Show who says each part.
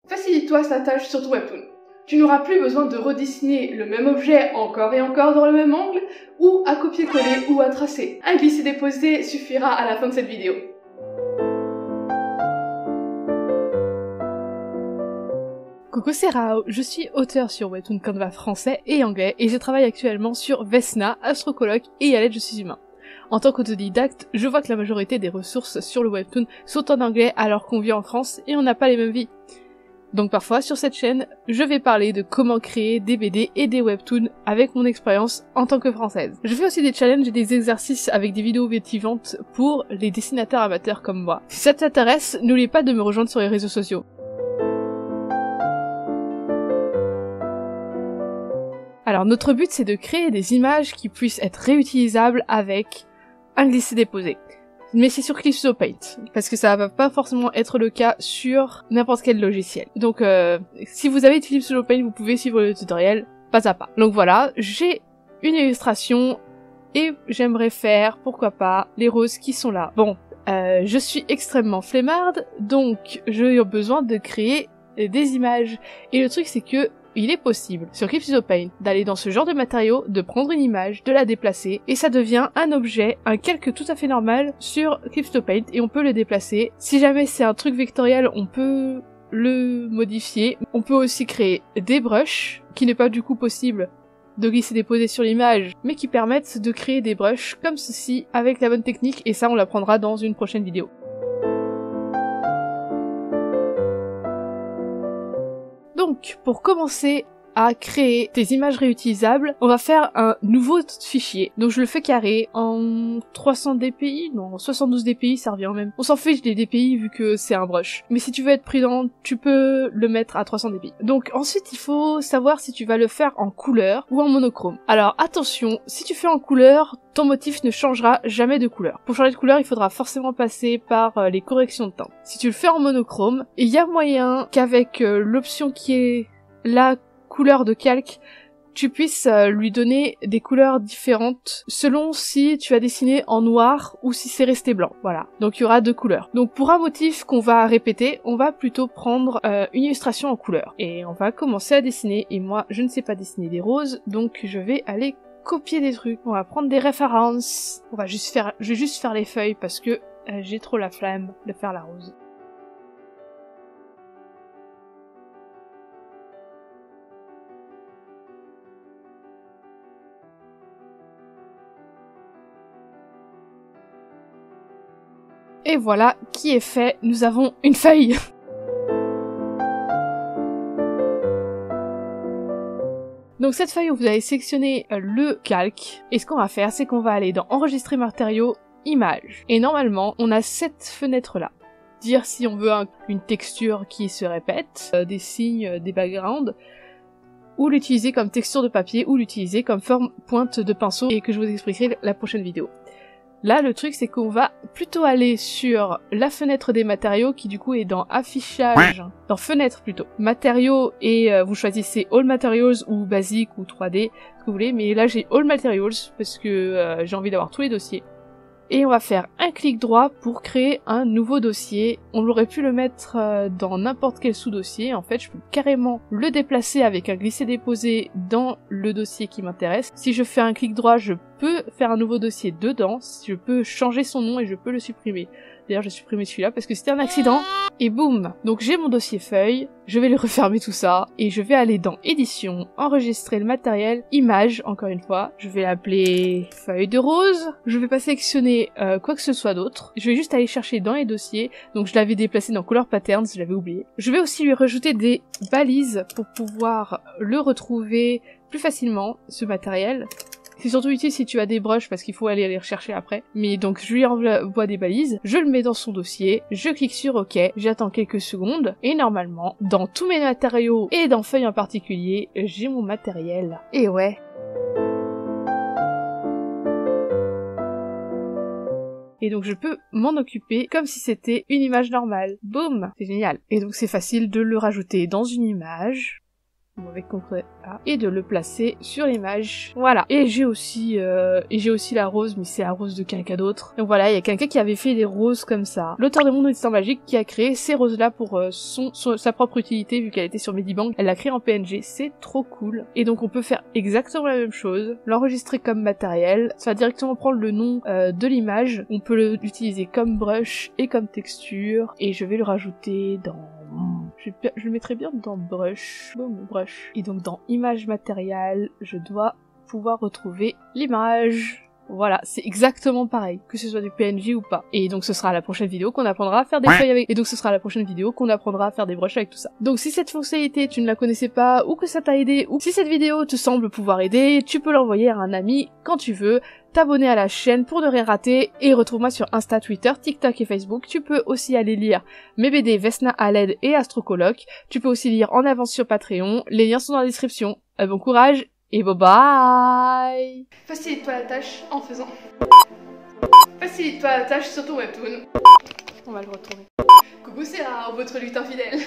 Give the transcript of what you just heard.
Speaker 1: Facilite-toi sa tâche sur ton webtoon. Tu n'auras plus besoin de redessiner le même objet encore et encore dans le même angle, ou à copier-coller ou à tracer. Un glisser-déposer suffira à la fin de cette vidéo.
Speaker 2: Coucou, c'est Rao, je suis auteur sur Webtoon Canva français et anglais et je travaille actuellement sur Vesna, Astrocoloc et Yalette Je suis humain. En tant qu'autodidacte, je vois que la majorité des ressources sur le Webtoon sont en anglais alors qu'on vit en France et on n'a pas les mêmes vies. Donc parfois, sur cette chaîne, je vais parler de comment créer des BD et des Webtoons avec mon expérience en tant que française. Je fais aussi des challenges et des exercices avec des vidéos motivantes pour les dessinateurs amateurs comme moi. Si ça t'intéresse, n'oublie pas de me rejoindre sur les réseaux sociaux. Alors notre but c'est de créer des images qui puissent être réutilisables avec un glisser-déposer. Mais c'est sur Calypso Paint, parce que ça va pas forcément être le cas sur n'importe quel logiciel. Donc si vous avez Calypso Paint, vous pouvez suivre le tutoriel pas à pas. Donc voilà, j'ai une illustration et j'aimerais faire, pourquoi pas, les roses qui sont là. Bon, je suis extrêmement flemmarde, donc j'ai besoin de créer des images. Et le truc c'est que il est possible, sur Calypso Paint, d'aller dans ce genre de matériau, de prendre une image, de la déplacer, et ça devient un objet, un calque tout à fait normal sur Calypso Paint, et on peut le déplacer. Si jamais c'est un truc vectoriel, on peut le modifier. On peut aussi créer des brushes, qui n'est pas du coup possible de glisser-déposer sur l'image, mais qui permettent de créer des brushes comme ceci, avec la bonne technique, et ça on l'apprendra dans une prochaine vidéo. Donc, pour commencer à créer des images réutilisables, on va faire un nouveau fichier. Donc je le fais carré en 300 dpi, non, 72 dpi, ça revient même. On s'en fiche des dpi vu que c'est un brush. Mais si tu veux être prudent, tu peux le mettre à 300 dpi. Donc ensuite, il faut savoir si tu vas le faire en couleur ou en monochrome. Alors attention, si tu fais en couleur, ton motif ne changera jamais de couleur. Pour changer de couleur, il faudra forcément passer par les corrections de teinte. Si tu le fais en monochrome, il y a moyen qu'avec l'option qui est la couleur de calque, tu puisses lui donner des couleurs différentes selon si tu as dessiné en noir ou si c'est resté blanc. Voilà. Donc il y aura deux couleurs. Donc pour un motif qu'on va répéter, on va plutôt prendre une illustration en couleur. Et on va commencer à dessiner. Et moi, je ne sais pas dessiner des roses, donc je vais aller copier des trucs. On va prendre des références. Je vais juste faire les feuilles parce que j'ai trop la flemme de faire la rose. Et voilà qui est fait, nous avons une feuille. Donc cette feuille, vous allez sélectionner le calque, et ce qu'on va faire, c'est qu'on va aller dans Enregistrer matériaux, Images. Et normalement, on a cette fenêtre-là. Dire si on veut une texture qui se répète, des signes, des backgrounds, ou l'utiliser comme texture de papier, ou l'utiliser comme forme pointe de pinceau, et que je vous expliquerai la prochaine vidéo. Là, le truc, c'est qu'on va plutôt aller sur la fenêtre des matériaux, qui du coup est dans affichage, dans fenêtre plutôt, matériaux, et vous choisissez All Materials ou Basic ou 3D, ce que vous voulez, mais là j'ai All Materials, parce que j'ai envie d'avoir tous les dossiers. Et on va faire un clic droit pour créer un nouveau dossier. On aurait pu le mettre dans n'importe quel sous-dossier. En fait, je peux carrément le déplacer avec un glisser-déposer dans le dossier qui m'intéresse. Si je fais un clic droit, je peux faire un nouveau dossier dedans. Je peux changer son nom et je peux le supprimer. D'ailleurs, j'ai supprimé celui-là parce que c'était un accident. Et boum! Donc j'ai mon dossier feuille, je vais le refermer tout ça, et je vais aller dans Édition, Enregistrer le matériel, Images, encore une fois. Je vais l'appeler Feuille de rose. Je vais pas sélectionner quoi que ce soit d'autre. Je vais juste aller chercher dans les dossiers. Donc je l'avais déplacé dans Color Patterns, je l'avais oublié. Je vais aussi lui rajouter des balises pour pouvoir le retrouver plus facilement, ce matériel. C'est surtout utile si tu as des brushes parce qu'il faut aller les rechercher après. Mais donc je lui envoie des balises, je le mets dans son dossier, je clique sur OK, j'attends quelques secondes et normalement, dans tous mes matériaux et dans Feuille en particulier, j'ai mon matériel. Et ouais. Et donc je peux m'en occuper comme si c'était une image normale. Boum! C'est génial. Et donc c'est facile de le rajouter dans une image. avec CTRL A, et de le placer sur l'image. Voilà. Et j'ai aussi la rose, mais c'est la rose de quelqu'un d'autre. Donc voilà, il y a quelqu'un qui avait fait des roses comme ça. L'auteur de Monde Instant Magique qui a créé ces roses-là pour sa propre utilité, vu qu'elle était sur Medibank. Elle l'a créé en PNG, c'est trop cool. Et donc on peut faire exactement la même chose, l'enregistrer comme matériel, ça va directement prendre le nom de l'image, on peut l'utiliser comme brush et comme texture, et je vais le rajouter dans... Je le mettrai bien dans brush, brush. Et donc dans image matérielle, je dois pouvoir retrouver l'image. Voilà, c'est exactement pareil, que ce soit du PNG ou pas. Et donc ce sera la prochaine vidéo qu'on apprendra à faire des feuilles avec. Et donc ce sera la prochaine vidéo qu'on apprendra à faire des brushes avec tout ça. Donc si cette fonctionnalité tu ne la connaissais pas, ou que ça t'a aidé, ou si cette vidéo te semble pouvoir aider, tu peux l'envoyer à un ami quand tu veux, t'abonner à la chaîne pour ne rien rater, et retrouve-moi sur Insta, Twitter, TikTok et Facebook. Tu peux aussi aller lire mes BD Vesna Aled et Astrocoloc. Tu peux aussi lire en avance sur Patreon, les liens sont dans la description. Bon courage et bye bye.
Speaker 1: Facilite-toi la tâche en faisant. Facilite-toi la tâche sur ton webtoon.
Speaker 2: On va le retourner.
Speaker 1: Coucou, c'est Ra, votre lutin fidèle.